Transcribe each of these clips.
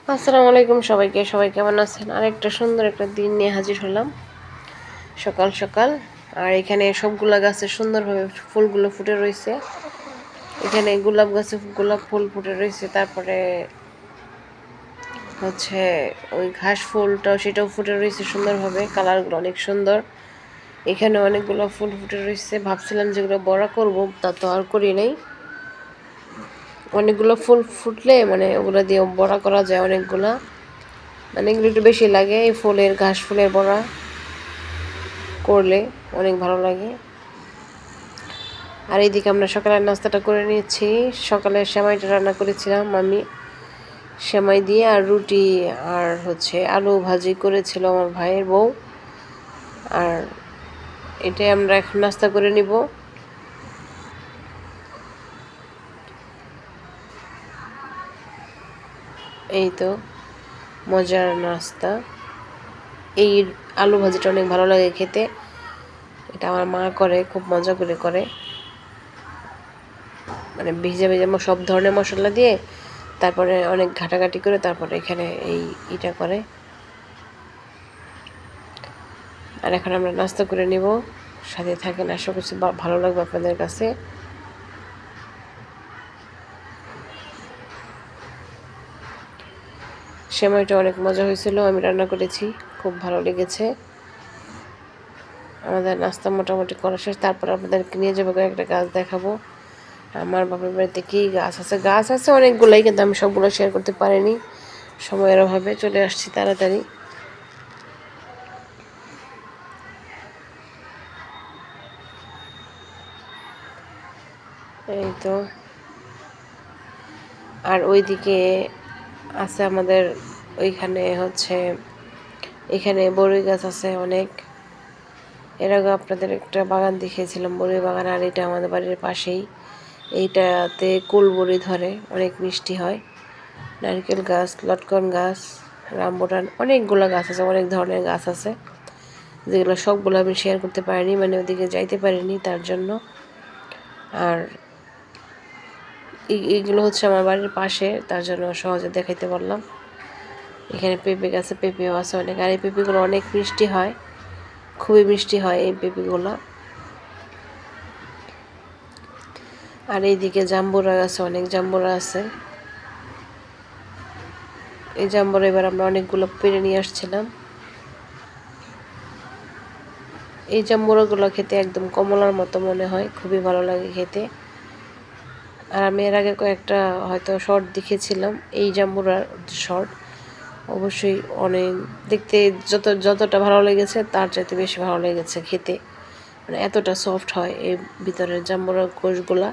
আসসালামু আলাইকুম সবাইকে। সবাই কেমন আছেন? আরেকটা সুন্দর একটা দিন নিয়ে হাজির হলাম সকাল সকাল। আর এখানে সবগুলা গাছে সুন্দরভাবে ফুলগুলো ফুটে রয়েছে। এখানে গোলাপ গাছে গোলাপ ফুল ফুটে রয়েছে, তারপরে হচ্ছে ওই ঘাস ফুলটাও সেটাও ফুটে রয়েছে সুন্দরভাবে, কালারগুলো অনেক সুন্দর। এখানে অনেকগুলো ফুল ফুটে রয়েছে, ভাবছিলাম যেগুলো বড়া করব, তা তো আর করি নাই। অনেকগুলো ফুল ফুটলে মানে ওগুলো দিয়ে বড়া করা যায় অনেকগুলা, মানে এগুলো একটু বেশি লাগে। এই ফুলের ঘাস ফুলের বড়া করলে অনেক ভালো লাগে। আর এইদিকে আমরা সকালের নাস্তাটা করে নিয়েছি। সকালে সেমাইটা রান্না করেছিলাম আমি, সেমাই দিয়ে আর রুটি, আর হচ্ছে আলু ভাজি করেছিল আমার ভাইয়ের বউ। আর এটাই আমরা এখন নাস্তা করে নিব। এই তো মজার নাস্তা। এই আলু ভাজিটা অনেক ভালো লাগে খেতে, এটা আমার মা করে, খুব মজা করে করে, মানে ভিজে ভিজে সব ধরনের মশলা দিয়ে তারপরে অনেক ঘাটাঘাটি করে তারপরে এখানে এইটা করে। আর এখন আমরা নাস্তা করে নিব, সাথে থাকেন, আশা করছি ভালো লাগবে আপনাদের কাছে। সেমাইটা অনেক মজা হয়েছিল, আমি রান্না করেছি, খুব ভালো লেগেছে। আমাদের নাস্তা মোটামুটি করা শেষ। তারপর আপনাদেরকে নিয়ে যাবো কয়েকটা গাছ দেখাবো। আমার বাপের বাড়িতে কী গাছ আছে অনেকগুলাই, কিন্তু আমি সবগুলো শেয়ার করতে পারিনি, সময়ের অভাবে চলে আসছি তাড়াতাড়ি। এই তো। আর ওইদিকে আছে আমাদের, ওইখানে হচ্ছে এখানে বড়ই গাছ আছে অনেক। এর আগে আপনাদের একটা বাগান দেখিয়েছিলাম, বড়ই বাগান। আর এটা আমাদের বাড়ির পাশেই, এইটাতে কুল বড়ি ধরে, অনেক মিষ্টি হয়। নারকেল গাছ, লটকন গাছ, রামবুটান, অনেকগুলো গাছ আছে, অনেক ধরনের গাছ আছে, যেগুলো সবগুলো আমি শেয়ার করতে পারিনি, মানে ওদিকে যাইতে পারিনি তার জন্য। আর এইগুলো হচ্ছে আমার বাড়ির পাশে, তার জন্য সহজে দেখাইতে পারলাম। এখানে পেঁপে গাছে পেঁপেও আছে অনেক, আর এই পেঁপেগুলো অনেক মিষ্টি হয়, খুবই মিষ্টি হয় এই পেঁপেগুলো। আর এইদিকে জাম্বুরা গাছে অনেক জাম্বুরা আছে। এই জাম্বুরা এবার আমরা অনেকগুলো পেরে নিয়ে আসছিলাম। এই জাম্বুরাগুলো খেতে একদম কমলার মতো মনে হয়, খুবই ভালো লাগে খেতে। আর আমি এর আগে কয়েকটা হয়তো শর্ট দেখেছিলাম এই জাম্বুরার শর্ট, অবশ্যই অনেক দেখতে যতটা ভালো লেগেছে তার চাইতে বেশি ভালো লেগেছে খেতে, মানে এতটা সফট হয় এই ভিতরের জাম্বুরার কোষগুলা।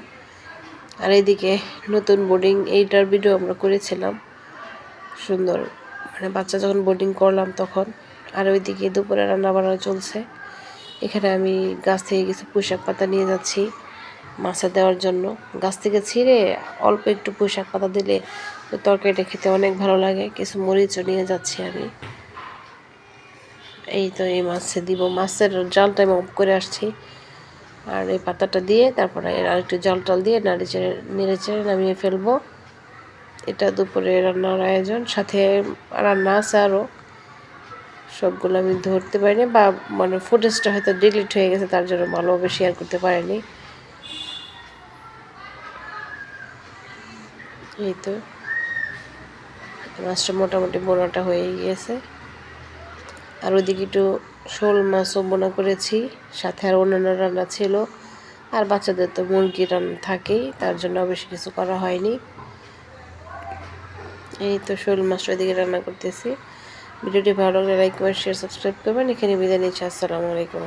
আর এইদিকে নতুন বোর্ডিং, এইটার ভিডিও আমরা করেছিলাম সুন্দর, মানে বাচ্চা যখন বোর্ডিং করলাম তখন। আর ওইদিকে দুপুরে রান্না বান্না চলছে। এখানে আমি গাছ থেকে কিছু পুঁইশাক পাতা নিয়ে যাচ্ছি মাছে দেওয়ার জন্য। গাছ থেকে ছিঁড়ে অল্প একটু পুঁইশাক পাতা দিলে তরকারিটা খেতে অনেক ভালো লাগে। কিছু মরিচও নিয়ে যাচ্ছি আমি। এই তো এই মাছে দিব, মাছের জালটা আমি অফ করে আসছি। আর এই পাতাটা দিয়ে তারপরে আর একটু জল টল দিয়ে নেড়ে চেড়ে নামিয়ে ফেলবো। এটা দুপুরে রান্নার আয়োজন, সাথে রান্না আছে আরও, সবগুলো আমি ধরতে পারিনি, বা মানে ফুটেজটা হয়তো ডিলিট হয়ে গেছে, তার জন্য ভালোভাবে শেয়ার করতে পারিনি। এই তো মাছটা মোটামুটি বোনাটা হয়ে গিয়েছে। আর ওইদিকে একটু শোল মাছও বোনা করেছি, সাথে আর অন্যান্য রান্না ছিল। আর বাচ্চাদের তো মুরগি রান্না থাকেই, তার জন্য বেশি কিছু করা হয়নি। এই তো শোল মাছটা ওইদিকে রান্না করতেছি। ভিডিওটি ভালো লাগলে লাইক কমেন্ট শেয়ার সাবস্ক্রাইব করবেন। এখানে বিদায় নিচ্ছি। আসসালামু আলাইকুম।